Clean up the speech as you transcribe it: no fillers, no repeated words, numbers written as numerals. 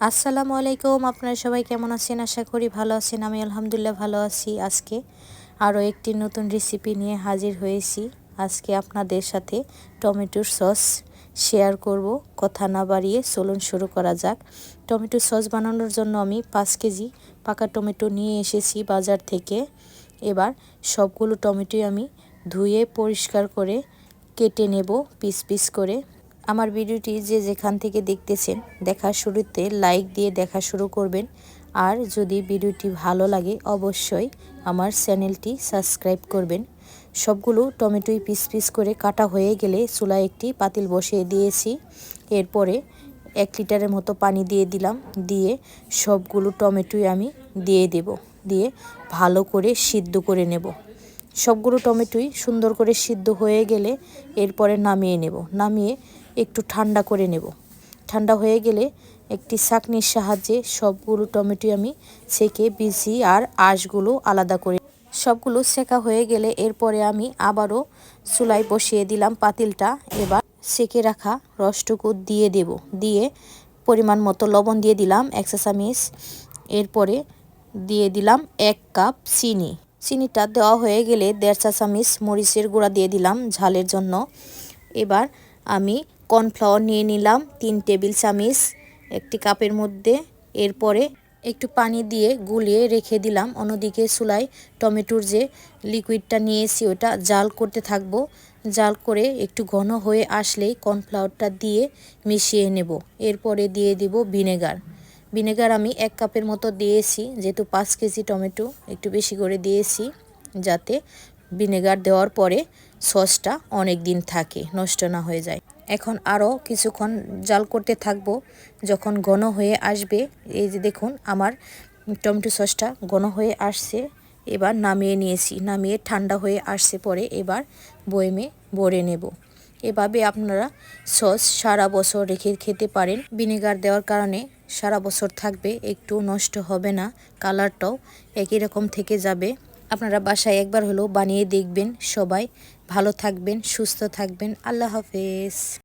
আসসালামু আলাইকুম। আপনারা সবাই কেমন আছেন? আশা করি ভালো আছেন। আমি আলহামদুলিল্লাহ ভালো আছি। আজকে আরও একটি নতুন রেসিপি নিয়ে হাজির হয়েছি। আজকে আপনাদের সাথে টমেটোর সস শেয়ার করব। কথা না বাড়িয়ে চলুন শুরু করা যাক। টমেটো সস বানানোর জন্য আমি 5 কেজি পাকা টমেটো নিয়ে এসেছি বাজার থেকে। এবার সবগুলো টমেটোই আমি ধুয়ে পরিষ্কার করে কেটে নেব পিস পিস করে। আমার ভিডিওটি যে যেখান থেকে দেখতেছেন দেখার শুরুতে লাইক দিয়ে দেখা শুরু করবেন। আর যদি ভিডিওটি ভালো লাগে অবশ্যই আমার চ্যানেলটি সাবস্ক্রাইব করবেন। সবগুলো টমেটোই পিস পিস করে কাটা হয়ে গেলে চুলায় একটি পাতিল বসিয়ে দিয়েছি। এরপরে 1 লিটারের মতো পানি দিয়ে দিলাম। দিয়ে সবগুলো টমেটোই আমি দিয়ে ভালো করে সিদ্ধ করে নেব। সবগুলো টমেটোই সুন্দর করে সিদ্ধ হয়ে গেলে এরপরে নামিয়ে নেব। নামিয়ে একটু ঠান্ডা করে নেব। ঠান্ডা হয়ে গেলে একটি ছাঁকনির সাহায্যে সবগুলো টমেটো আমি ছেঁকে বিচি আর আঁশগুলো আলাদা করে সবগুলো ছেঁকা হয়ে গেলে এরপরে আমি আবারও চুলায় বসিয়ে দিলাম পাতিলটা। এবার ছেঁকে রাখা রসটুকু দিয়ে পরিমাণ মতো লবণ দিয়ে দিলাম 1 চা চামচ। এরপরে দিয়ে দিলাম 1 কাপ চিনি। চিনিটা দেওয়া হয়ে গেলে 1.5 চা চামচ মরিচের গুঁড়া দিয়ে দিলাম ঝালের জন্য। এবার আমি কর্নফ্লাওয়ার নিয়ে নিলাম 3 টেবিল চামচ একটি কাপের মধ্যে। এরপরে একটু পানি দিয়ে গুলিয়ে রেখে দিলাম। অন্যদিকে চুলায় টমেটোর যে লিকুইডটা নিয়েছি ওটা জাল করতে থাকবো। জাল করে একটু ঘন হয়ে আসলেই কর্নফ্লাওয়ারটা দিয়ে মিশিয়ে নেব। এরপরে দিয়ে দিব ভিনেগার আমি 1 কাপের মতো দিয়েছি, যেহেতু 5 কেজি টমেটো একটু বেশি করে দিয়েছি, যাতে ভিনেগার দেওয়ার পরে সসটা অনেক দিন থাকে, নষ্ট না হয়ে যায়। এখন আরও কিছুক্ষণ জাল করতে থাকবো। যখন ঘন হয়ে আসবে, এই যে দেখুন আমার টমেটো সসটা ঘন হয়ে আসছে। এবার নামিয়ে নিয়েছি। নামিয়ে ঠান্ডা হয়ে আসছে পরে এবার বয়েমে ভরে নেব। এভাবে আপনারা সস সারা বছর রেখে খেতে পারেন। ভিনেগার দেওয়ার কারণে সারা বছর থাকবে, একটু নষ্ট হবে না, কালারটাও একই রকম থেকে যাবে। আপনারা বাসায় একবার হলেও বানিয়ে দেখবেন। সবাই ভালো থাকবেন, সুস্থ থাকবেন। আল্লাহ হাফেজ।